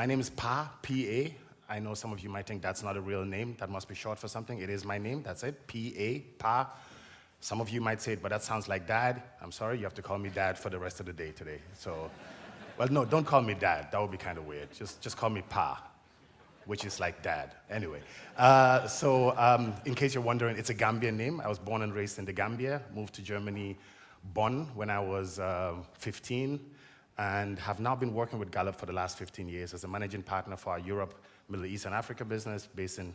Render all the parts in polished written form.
name is Pa, P-A. I know some of you might think that's not a real name. That must be short for something. It is my name. That's it. P-A, Pa. Some of you might say, but that sounds like Dad. I'm sorry, you have to call me Dad for the rest of the day today. So, well, no, don't call me Dad. That would be kind of weird. Just call me Pa, which is like Dad. Anyway, in case you're wondering, it's a Gambian name. I was born and raised in the Gambia, moved to Germany, Bonn, when I was 15, and have now been working with Gallup for the last 15 years as a managing partner for our Europe, Middle East, and Africa business based in,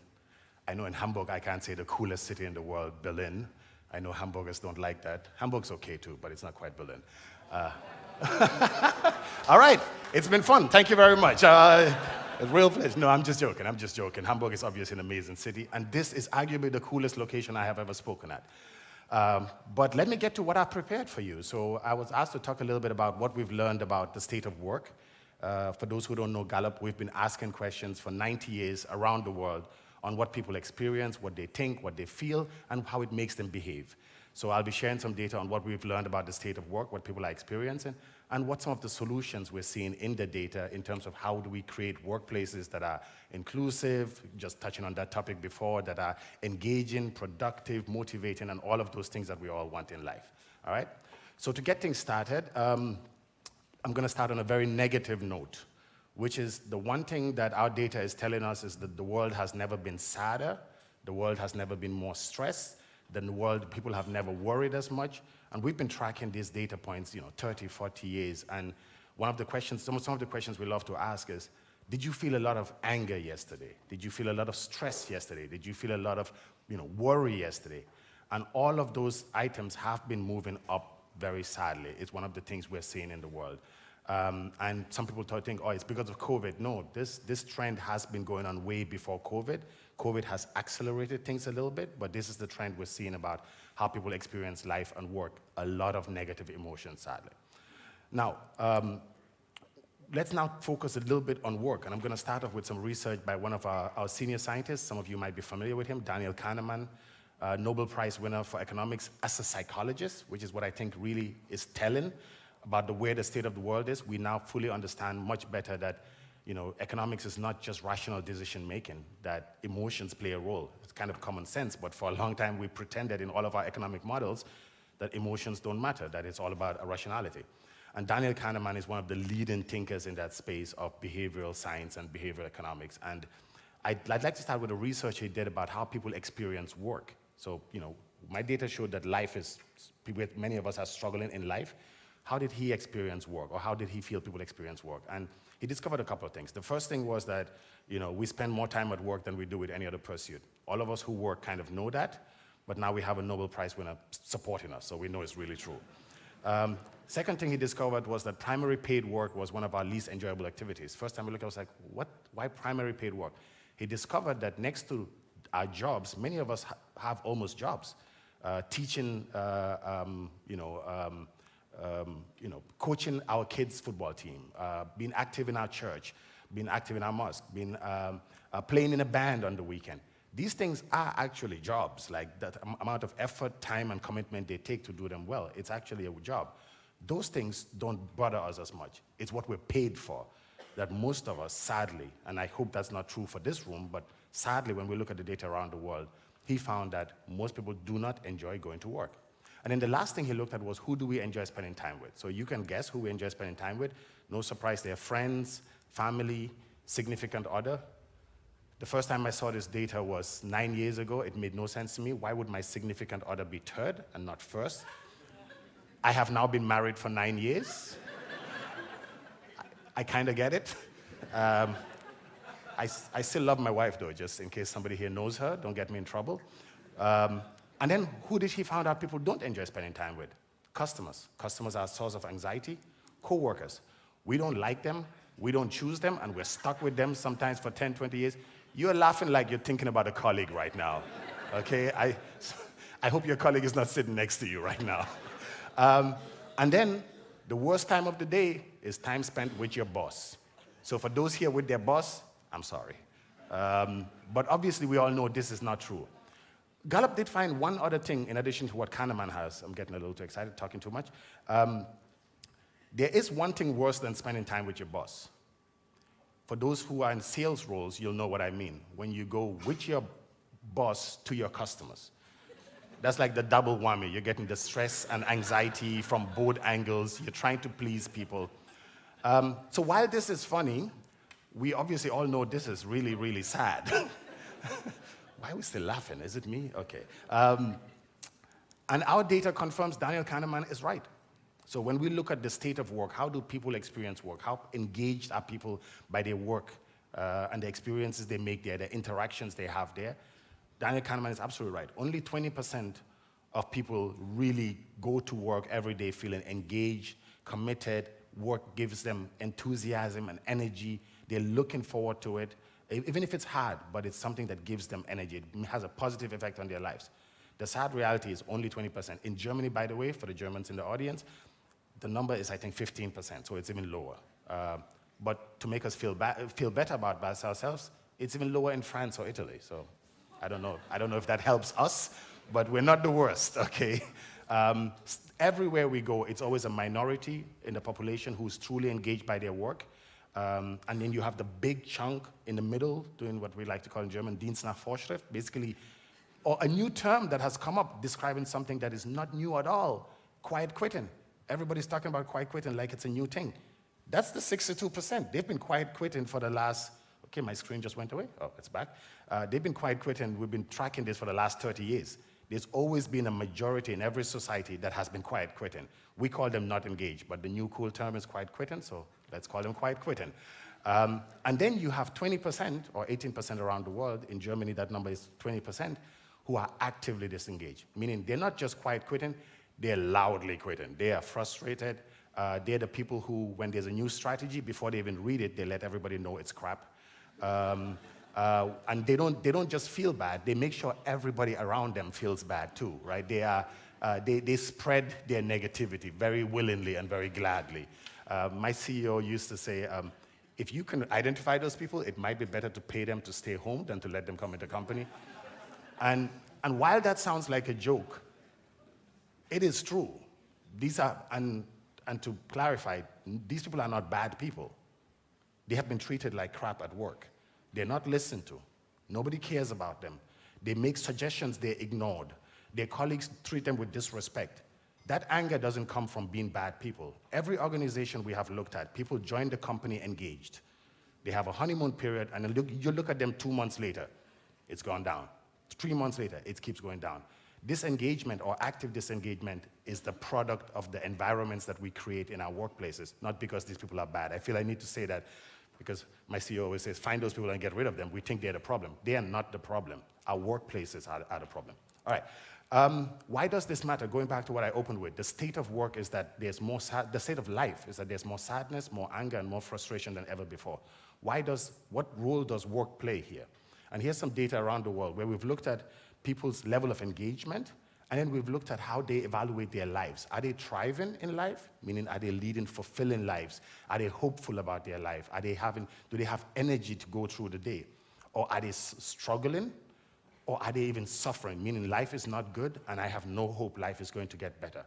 I know in Hamburg, I can't say the coolest city in the world, Berlin. I know Hamburgers don't like that. Hamburg's okay too, but it's not quite Berlin. All right, it's been fun. Thank you very much. A real pleasure. No, I'm just joking. Hamburg is obviously an amazing city, and this is arguably the coolest location I have ever spoken at. But let me get to what I prepared for you. So I was asked to talk a little bit about what we've learned about the state of work. For those who don't know Gallup, we've been asking questions for 90 years around the world on what people experience, what they think, what they feel, and how it makes them behave. So I'll be sharing some data on what we've learned about the state of work, what people are experiencing, and what some of the solutions we're seeing in the data in terms of how do we create workplaces that are inclusive, just touching on that topic before, that are engaging, productive, motivating, and all of those things that we all want in life. All right? So to get things started, I'm going to start on a very negative note, which is the one thing that our data is telling us is that the world has never been sadder, the world has never been more stressed, than the world, people have never worried as much. And we've been tracking these data points, 30, 40 years. And one of the questions, some of the questions we love to ask is, did you feel a lot of anger yesterday? Did you feel a lot of stress yesterday? Did you feel a lot of, worry yesterday? And all of those items have been moving up very sadly. It's one of the things we're seeing in the world. And some people think, oh, it's because of COVID. No, this trend has been going on way before COVID. COVID has accelerated things a little bit, but this is the trend we're seeing about how people experience life and work. A lot of negative emotions, sadly. Now, let's now focus a little bit on work. And I'm going to start off with some research by one of our senior scientists. Some of you might be familiar with him, Daniel Kahneman, Nobel Prize winner for economics as a psychologist, which is what I think really is telling about the way the state of the world is. We now fully understand much better that economics is not just rational decision making, that emotions play a role. It's kind of common sense, but for a long time we pretended in all of our economic models that emotions don't matter, that it's all about rationality. And Daniel Kahneman is one of the leading thinkers in that space of behavioral science and behavioral economics. And I'd like to start with a research he did about how people experience work. So, my data showed that many of us are struggling in life. How did he experience work, or how did he feel people experience work? And he discovered a couple of things. The first thing was that, we spend more time at work than we do with any other pursuit. All of us who work kind of know that, but now we have a Nobel Prize winner supporting us, so we know it's really true. Second thing he discovered was that primary paid work was one of our least enjoyable activities. First time we looked, I was like, what? Why primary paid work? He discovered that next to our jobs, many of us have almost jobs. Teaching, coaching our kids' football team, being active in our church, being active in our mosque, being playing in a band on the weekend. These things are actually jobs, like that amount of effort, time, and commitment they take to do them well. It's actually a job. Those things don't bother us as much. It's what we're paid for that most of us, sadly, and I hope that's not true for this room, but sadly, when we look at the data around the world, he found that most people do not enjoy going to work. And then the last thing he looked at was, who do we enjoy spending time with? So you can guess who we enjoy spending time with. No surprise, they're friends, family, significant other. The first time I saw this data was 9 years ago. It made no sense to me. Why would my significant other be third and not first? I have now been married for 9 years. I kind of get it. I still love my wife, though, just in case somebody here knows her. Don't get me in trouble. And then who did he find out people don't enjoy spending time with? Customers. Customers are a source of anxiety. Co-workers. We don't like them. We don't choose them, and we're stuck with them sometimes for 10, 20 years. You're laughing like you're thinking about a colleague right now, okay? I hope your colleague is not sitting next to you right now. And then the worst time of the day is time spent with your boss. So for those here with their boss, I'm sorry. But obviously we all know this is not true. Gallup did find one other thing in addition to what Kahneman has. I'm getting a little too excited, talking too much. There is one thing worse than spending time with your boss. For those who are in sales roles, you'll know what I mean. When you go with your boss to your customers, that's like the double whammy. You're getting the stress and anxiety from both angles. You're trying to please people. So while this is funny, we obviously all know this is really, really sad. Why are we still laughing? Is it me? Okay. And our data confirms Daniel Kahneman is right. So when we look at the state of work, how do people experience work? How engaged are people by their work and the experiences they make there, the interactions they have there? Daniel Kahneman is absolutely right. Only 20% of people really go to work every day feeling engaged, committed. Work gives them enthusiasm and energy. They're looking forward to it, even if it's hard, but it's something that gives them energy. It has a positive effect on their lives. The sad reality is only 20%. In Germany, by the way, for the Germans in the audience, the number is, I think, 15%, so it's even lower. But to make us feel better about ourselves, it's even lower in France or Italy. So I don't know if that helps us, but we're not the worst, okay? Everywhere we go, it's always a minority in the population who's truly engaged by their work. And then you have the big chunk in the middle, doing what we like to call in German, Dienst nach Vorschrift, basically, or a new term that has come up describing something that is not new at all, quiet quitting. Everybody's talking about quiet quitting like it's a new thing. That's the 62%. They've been quiet quitting for the last, okay, my screen just went away. Oh, it's back. They've been quiet quitting. We've been tracking this for the last 30 years. There's always been a majority in every society that has been quiet quitting. We call them not engaged, but the new cool term is quiet quitting, so let's call them quiet quitting. And then you have 20% or 18% around the world. In Germany, that number is 20%, who are actively disengaged, meaning they're not just quiet quitting, they're loudly quitting. They are frustrated. They're the people who, when there's a new strategy, before they even read it, they let everybody know it's crap. And they don't just feel bad, they make sure everybody around them feels bad too, right? They spread their negativity very willingly and very gladly. My CEO used to say, if you can identify those people, it might be better to pay them to stay home than to let them come into company. And while that sounds like a joke, it is true. These are, and to clarify, these people are not bad people. They have been treated like crap at work. They're not listened to. Nobody cares about them. They make suggestions they're ignored. Their colleagues treat them with disrespect. That anger doesn't come from being bad people. Every organization we have looked at, people join the company engaged. They have a honeymoon period, and you look at them 2 months later, it's gone down. 3 months later, it keeps going down. Disengagement or active disengagement is the product of the environments that we create in our workplaces, not because these people are bad. I feel I need to say that because my CEO always says, find those people and get rid of them. We think they're the problem. They are not the problem. Our workplaces are the problem. All right. Why does this matter? Going back to what I opened with, the state of work is that there's more, the state of life is that there's more sadness, more anger, and more frustration than ever before. What role does work play here? And here's some data around the world where we've looked at people's level of engagement, and then we've looked at how they evaluate their lives. Are they thriving in life? Meaning, are they leading fulfilling lives? Are they hopeful about their life? Do they have energy to go through the day? Or are they struggling? Or are they even suffering? Meaning, life is not good, and I have no hope life is going to get better.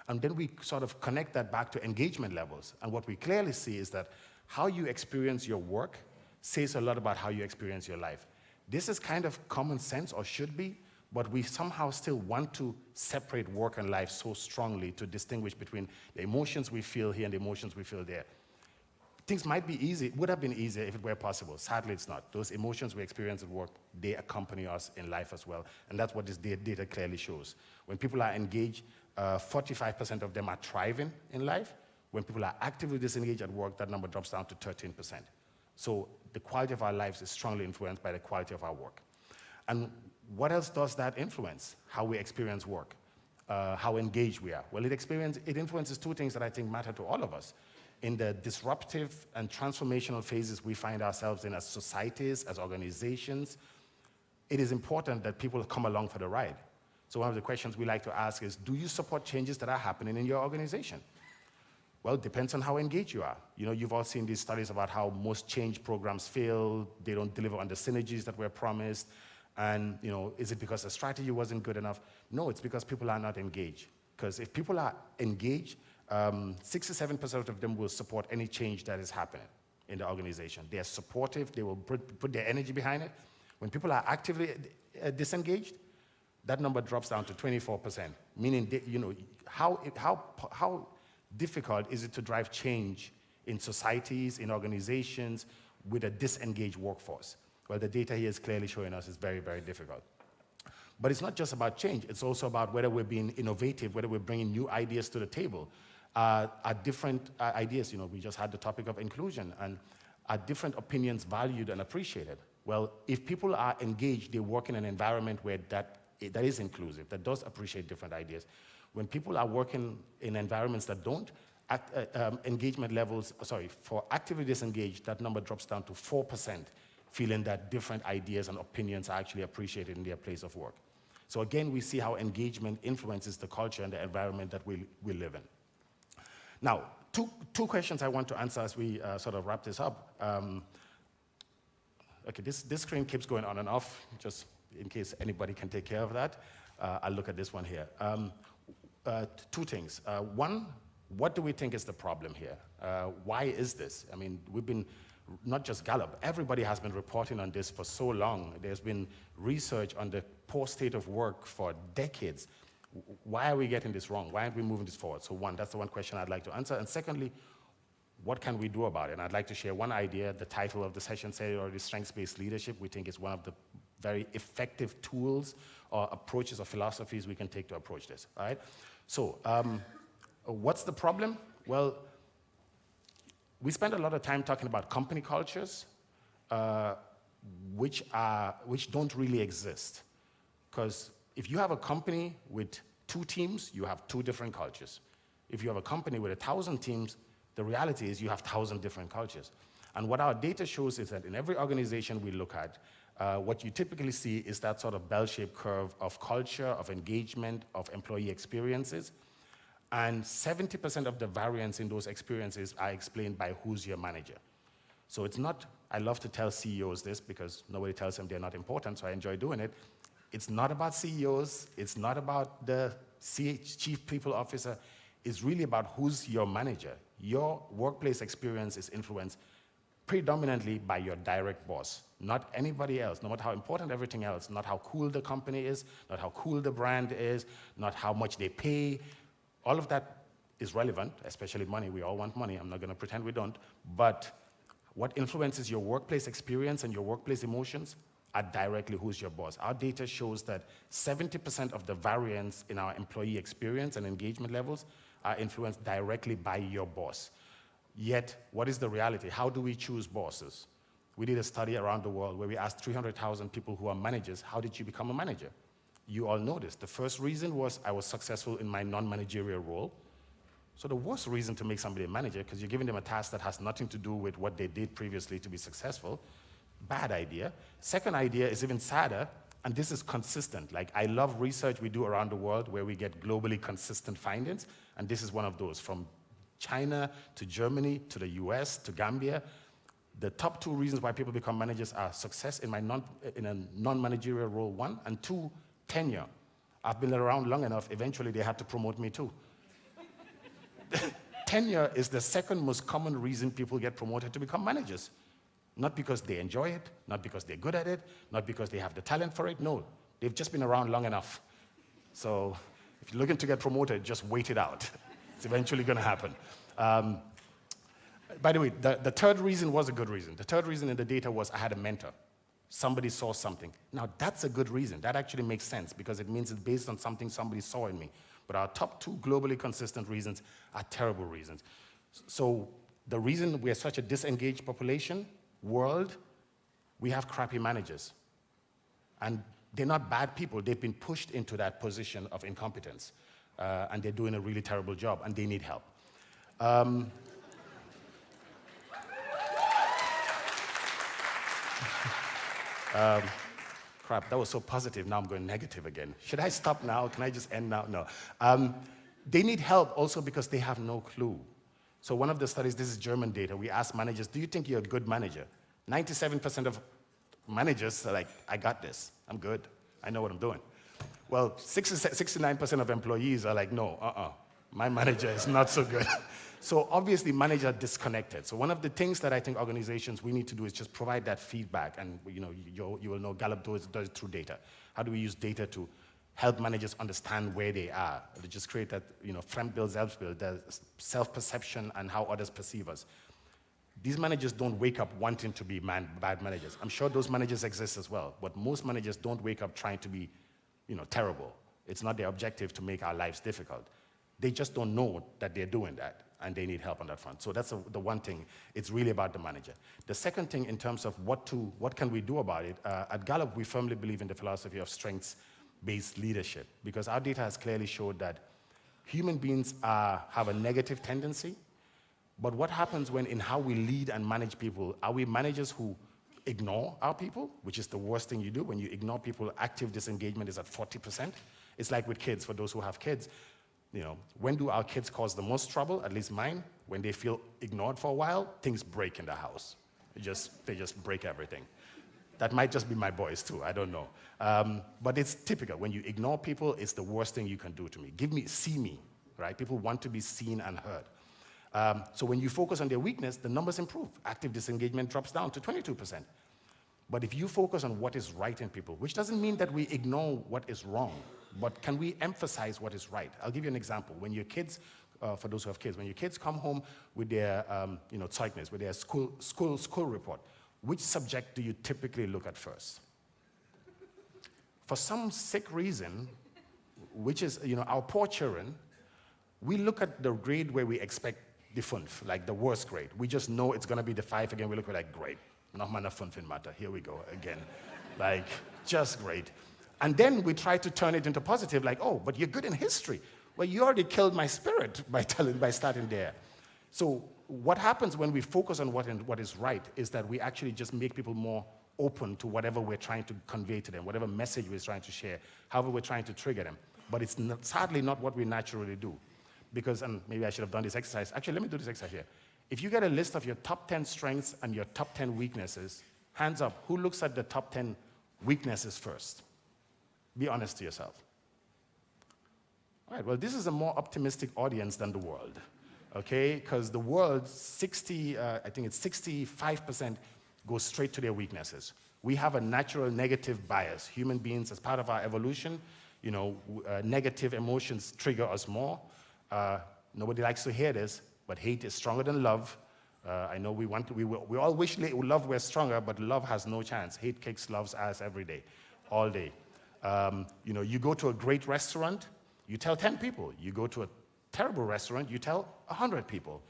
And then we sort of connect that back to engagement levels. And what we clearly see is that how you experience your work says a lot about how you experience your life. This is kind of common sense, or should be, but we somehow still want to separate work and life so strongly to distinguish between the emotions we feel here and the emotions we feel there. Things might be easy, would have been easier if it were possible. Sadly, it's not. Those emotions we experience at work, they accompany us in life as well, and that's what this data clearly shows. When people are engaged, 45% of them are thriving in life. When people are actively disengaged at work, that number drops down to 13%. So the quality of our lives is strongly influenced by the quality of our work. And what else does that influence? How we experience work, how engaged we are. Well, it influences two things that I think matter to all of us. In the disruptive and transformational phases we find ourselves in as societies, as organizations, it is important that people come along for the ride. So one of the questions we like to ask is, do you support changes that are happening in your organization? Well, it depends on how engaged you are. You know, you've all seen these studies about how most change programs fail, they don't deliver on the synergies that were promised, and, you know, is it because the strategy wasn't good enough? No, it's because people are not engaged. Because if people are engaged, 67% of them will support any change that is happening. in the organization. They are supportive. They will put their energy behind it. When people are actively disengaged, that number drops down to 24%, meaning how difficult is it to drive change in societies, in organizations, with a disengaged workforce? Well, the data here is clearly showing us it's very, very difficult. But it's not just about change. It's also about whether we're being innovative, whether we're bringing new ideas to the table. Are different ideas, we just had the topic of inclusion, and are different opinions valued and appreciated? Well, if people are engaged, they work in an environment where that is inclusive, that does appreciate different ideas. When people are working in environments that don't, engagement levels, for actively disengaged, that number drops down to 4%, feeling that different ideas and opinions are actually appreciated in their place of work. So again, we see how engagement influences the culture and the environment that we live in. Now, two questions I want to answer as we sort of wrap this up. Okay, this screen keeps going on and off, just in case anybody can take care of that. I'll look at this one here. Two things. One, what do we think is the problem here? Why is this? I mean, we've been, not just Gallup, everybody has been reporting on this for so long. There's been research on the poor state of work for decades. Why are we getting this wrong? Why aren't we moving this forward? So one, that's the one question I'd like to answer. And secondly, what can we do about it? And I'd like to share one idea. The title of the session said already, strengths-based leadership. We think it's one of the very effective tools or approaches or philosophies we can take to approach this, all right? So what's the problem? Well, we spend a lot of time talking about company cultures, which don't really exist. Because if you have a company with 2 teams, you have 2 different cultures. If you have a company with 1,000 teams, the reality is you have 1,000 different cultures. And what our data shows is that in every organization we look at, what you typically see is that sort of bell-shaped curve of culture, of engagement, of employee experiences. And 70% of the variance in those experiences are explained by who's your manager. So it's not, I love to tell CEOs this because nobody tells them they're not important, so I enjoy doing it. It's not about CEOs, it's not about the chief people officer, it's really about who's your manager. Your workplace experience is influenced predominantly by your direct boss, not anybody else, no matter how important everything else, not how cool the company is, not how cool the brand is, not how much they pay. All of that is relevant, especially money. We all want money. I'm not going to pretend we don't. But what influences your workplace experience and your workplace emotions are directly who's your boss. Our data shows that 70% of the variance in our employee experience and engagement levels are influenced directly by your boss. Yet, what is the reality? How do we choose bosses? We did a study around the world where we asked 300,000 people who are managers, how did you become a manager? You all know this. The first reason was I was successful in my non-managerial role. So the worst reason to make somebody a manager, because you're giving them a task that has nothing to do with what they did previously to be successful. Bad idea. Second idea is even sadder, and this is consistent. Like, I love research we do around the world where we get globally consistent findings, and this is one of those. From China to Germany to the US to Gambia, the top 2 reasons why people become managers are success in a non-managerial role, 1, and 2, tenure. I've been around long enough, eventually they had to promote me too. Tenure is the second most common reason people get promoted to become managers. Not because they enjoy it, not because they're good at it, not because they have the talent for it, no. They've just been around long enough. So if you're looking to get promoted, just wait it out. It's eventually gonna happen. By the way, the third reason was a good reason. The third reason in the data was I had a mentor. Somebody saw something. Now, that's a good reason. That actually makes sense because it means it's based on something somebody saw in me. But our top 2 globally consistent reasons are terrible reasons. So the reason we are such a disengaged population, world, we have crappy managers. And they're not bad people. They've been pushed into that position of incompetence. And they're doing a really terrible job, and they need help. Crap, that was so positive. Now I'm going negative again. Should I stop now? Can I just end now? No. They need help also because they have no clue. So one of the studies, this is German data, we asked managers, do you think you're a good manager? 97% of managers are like, I got this. I'm good. I know what I'm doing. Well, 69% of employees are like, no, my manager is not so good. So obviously, managers are disconnected. So one of the things that I think organizations we need to do is just provide that feedback. And you will know Gallup does it through data. How do we use data to help managers understand where they are? To just create that Fremdbild, Selbstbild, the self-perception and how others perceive us. These managers don't wake up wanting to be bad managers. I'm sure those managers exist as well, but most managers don't wake up trying to be terrible. It's not their objective to make our lives difficult. They just don't know that they're doing that, and they need help on that front. So that's the one thing. It's really about the manager. The second thing, in terms of what can we do about it, at Gallup, we firmly believe in the philosophy of strengths-based leadership, because our data has clearly showed that human beings have a negative tendency, but what happens when in how we lead and manage people, are we managers who ignore our people, which is the worst thing you do? When you ignore people, active disengagement is at 40%. It's like with kids, for those who have kids. When do our kids cause the most trouble? At least mine. When they feel ignored for a while, things break in the house. They just break everything. That might just be my boys too, I don't know. But it's typical. When you ignore people, it's the worst thing you can do to me. See me, right? People want to be seen and heard. So when you focus on their weakness, the numbers improve. Active disengagement drops down to 22%. But if you focus on what is right in people, which doesn't mean that we ignore what is wrong, but can we emphasize what is right? I'll give you an example. When your kids, for those who have kids, when your kids come home with their Zeugnis, with their school report, which subject do you typically look at first? For some sick reason, which is our poor children, we look at the grade where we expect the fünf, like the worst grade. We just know it's going to be the 5 again. We look like, great. Noch mal eine 5 in Mathe. Here we go again. Like, just great. And then we try to turn it into positive, like, oh, but you're good in history. Well, you already killed my spirit by starting there. So what happens when we focus on what is right is that we actually just make people more open to whatever we're trying to convey to them, whatever message we're trying to share, however we're trying to trigger them. But it's sadly not what we naturally do. Because, and maybe I should have done this exercise. Actually, let me do this exercise here. If you get a list of your top 10 strengths and your top 10 weaknesses, hands up, who looks at the top 10 weaknesses first? Be honest to yourself. All right, well, this is a more optimistic audience than the world, okay? Because the world, I think it's 65% goes straight to their weaknesses. We have a natural negative bias. Human beings, as part of our evolution, negative emotions trigger us more. Nobody likes to hear this, but hate is stronger than love. I know we all wish love were stronger, but love has no chance. Hate kicks love's ass every day, all day. You go to a great restaurant, you tell 10 people. You go to a terrible restaurant, you tell 100 people.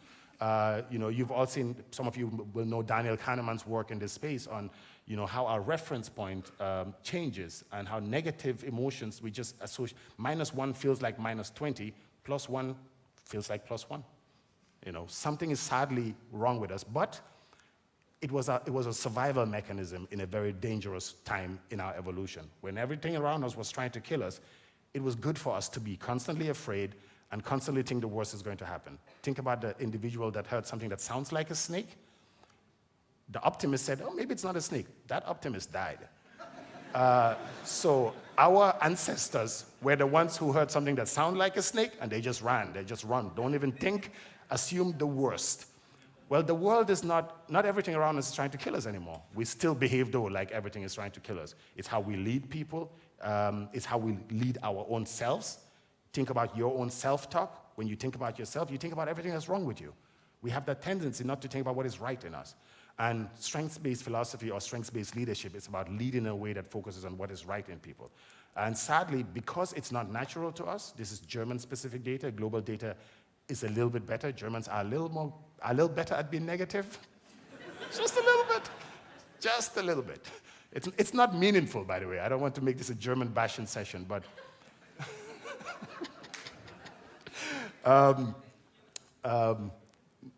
You've all seen, some of you will know Daniel Kahneman's work in this space on, how our reference point changes and how negative emotions we just associate. -1 feels like -20, +1 feels like +1. Something is sadly wrong with us, but it was a survival mechanism in a very dangerous time in our evolution. When everything around us was trying to kill us, it was good for us to be constantly afraid and constantly think the worst is going to happen. Think about the individual that heard something that sounds like a snake. The optimist said, oh, maybe it's not a snake. That optimist died. So our ancestors were the ones who heard something that sounded like a snake, and they just ran. They just run. Don't even think. Assume the worst. Well, the world is not everything around us is trying to kill us anymore. We still behave, though, like everything is trying to kill us. It's how we lead people. It's how we lead our own selves. Think about your own self-talk. When you think about yourself, you think about everything that's wrong with you. We have that tendency not to think about what is right in us. And strengths-based philosophy or strengths-based leadership is about leading in a way that focuses on what is right in people. And sadly, because it's not natural to us, this is German-specific data, global data is a little bit better. Germans are a little better at being negative. Just a little bit. Just a little bit. It's not meaningful, by the way. I don't want to make this a German bashing session, but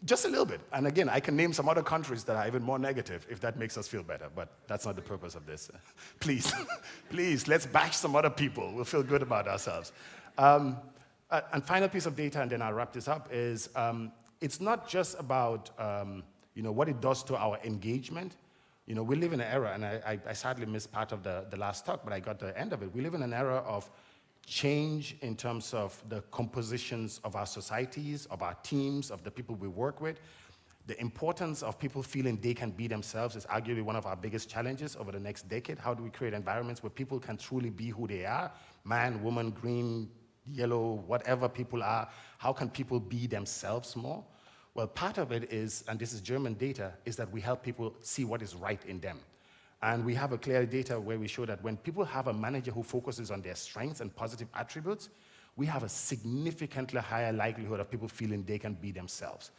just a little bit. And again, I can name some other countries that are even more negative if that makes us feel better, but that's not the purpose of this. Please, please, let's bash some other people. We'll feel good about ourselves. And final piece of data, and then I'll wrap this up, is it's not just about what it does to our engagement. We live in an era, and I sadly missed part of the last talk, but I got the end of it. We live in an era of change in terms of the compositions of our societies, of our teams, of the people we work with. The importance of people feeling they can be themselves is arguably one of our biggest challenges over the next decade. How do we create environments where people can truly be who they are? Man, woman, green, yellow, whatever people are. How can people be themselves more? Well, part of it is, and this is German data, is that we help people see what is right in them. And we have a clear data where we show that when people have a manager who focuses on their strengths and positive attributes, we have a significantly higher likelihood of people feeling they can be themselves.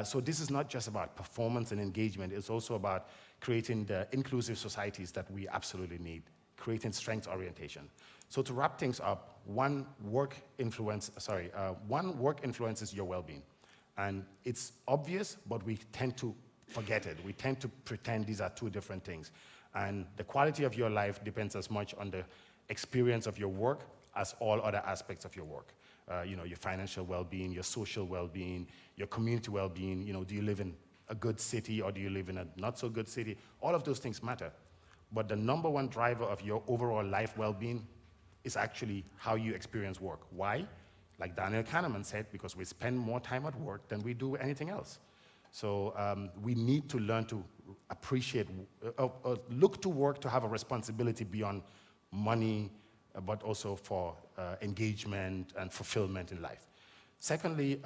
So this is not just about performance and engagement, it's also about creating the inclusive societies that we absolutely need, creating strengths orientation. So to wrap things up, one work influences your well-being. And it's obvious, but we tend to forget it. We tend to pretend these are two different things. And the quality of your life depends as much on the experience of your work as all other aspects of your work. Your financial well-being, your social well-being, your community well-being. Do you live in a good city or do you live in a not so good city? All of those things matter. But the number one driver of your overall life well-being is actually how you experience work. Why? Like Daniel Kahneman said, because we spend more time at work than we do anything else. So we need to learn to appreciate, look to work to have a responsibility beyond money, but also for engagement and fulfillment in life. Secondly,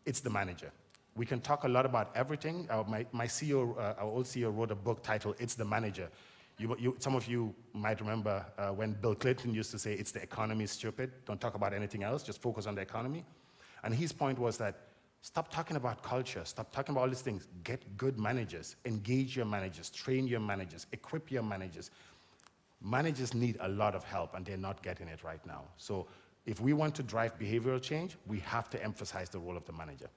it's the manager. We can talk a lot about everything. My CEO, our old CEO, wrote a book titled "It's the Manager." Some of you might remember when Bill Clinton used to say, "It's the economy, stupid. Don't talk about anything else. Just focus on the economy." And his point was that stop talking about culture. Stop talking about all these things. Get good managers. Engage your managers. Train your managers. Equip your managers. Managers need a lot of help, and they're not getting it right now. So if we want to drive behavioral change, we have to emphasize the role of the manager.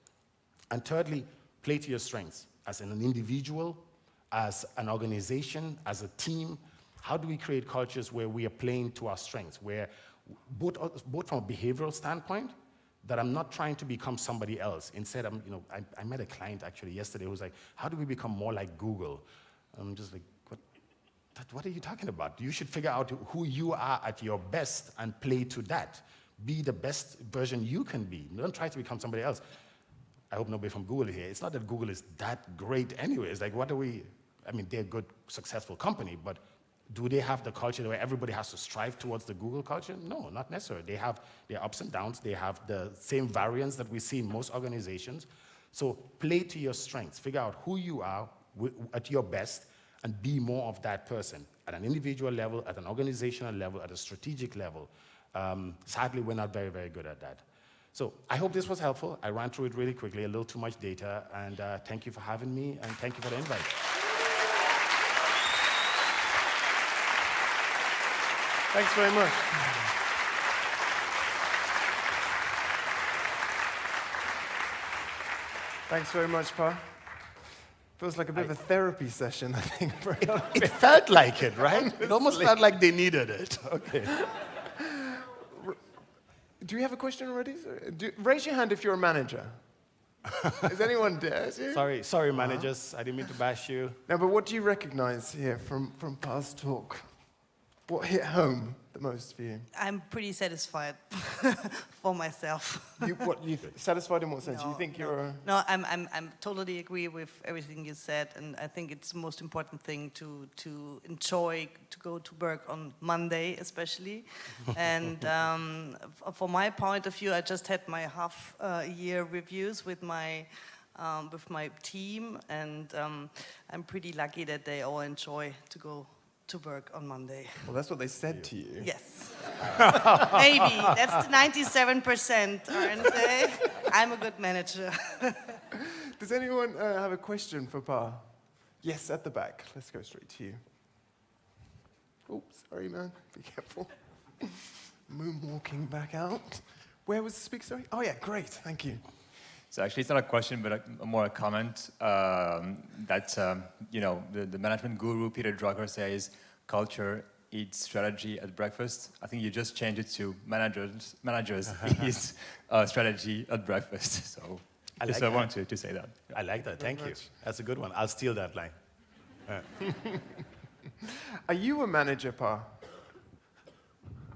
And thirdly, play to your strengths. As an individual, as an organization, as a team, how do we create cultures where we are playing to our strengths, where both from a behavioral standpoint, that I'm not trying to become somebody else. Instead, I met a client actually yesterday who was like, how do we become more like Google? I'm just like, what are you talking about? You should figure out who you are at your best and play to that. Be the best version you can be. Don't try to become somebody else. I hope nobody from Google here. It's not that Google is that great anyway. It's like, they're a good, successful company, but do they have the culture where everybody has to strive towards the Google culture? No, not necessarily. They have their ups and downs. They have the same variance that we see in most organizations. So play to your strengths. Figure out who you are at your best and be more of that person at an individual level, at an organizational level, at a strategic level. Sadly, we're not very, very good at that. So I hope this was helpful. I ran through it really quickly, a little too much data, and thank you for having me, and thank you for the invite. Thanks very much. Thanks very much, Pa. Feels like a bit of a therapy session, I think. It felt like it, right? It almost felt like they needed it. Okay. Do you have a question already? Raise your hand if you're a manager. Is anyone there? Sorry, managers. I didn't mean to bash you. No, but what do you recognize here from Pa's talk? What hit home the most for you? I'm pretty satisfied for myself. You satisfied in what sense? No, you think no. you're No, I'm totally agree with everything you said, and I think it's the most important thing to enjoy to go to work on Monday, especially. And from my point of view, I just had my half-year reviews with my team, and I'm pretty lucky that they all enjoy to go to work on Monday. Well, that's what they said to you. Yes. Maybe. That's the 97%, aren't they? I'm a good manager. Does anyone have a question for Pa? Yes, at the back. Let's go straight to you. Oops, sorry, man. Be careful. Moonwalking back out. Where was the speaker? Sorry? Oh, yeah, great. Thank you. So actually, it's not a question, but more a comment. The management guru Peter Drucker says, "Culture eats strategy at breakfast." I think you just changed it to managers eat strategy at breakfast. So I wanted to say that. I like that. Thank you. That's a good one. I'll steal that line. Are you a manager, Pa?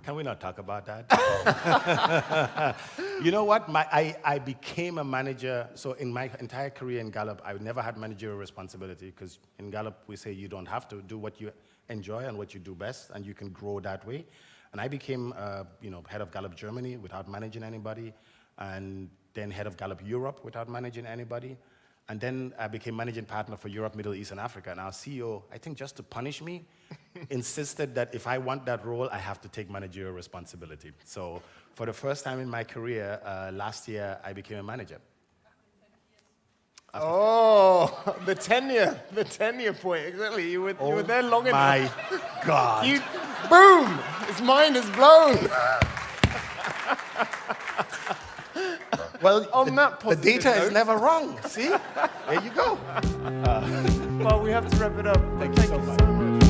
Can we not talk about that? You know what? I became a manager. So in my entire career in Gallup, I never had managerial responsibility because in Gallup we say you don't have to do what you enjoy and what you do best, and you can grow that way. And I became, head of Gallup Germany without managing anybody, and then head of Gallup Europe without managing anybody. And then I became managing partner for Europe, Middle East, and Africa. And our CEO, I think just to punish me, insisted that if I want that role, I have to take managerial responsibility. So for the first time in my career, last year, I became a manager. Oh, the tenure point, exactly. You were there long enough. My God. Boom! His mind is blown. Well, On that the data positive is note. never wrong. See? There you go. Well, we have to wrap it up. Thank you so much. much.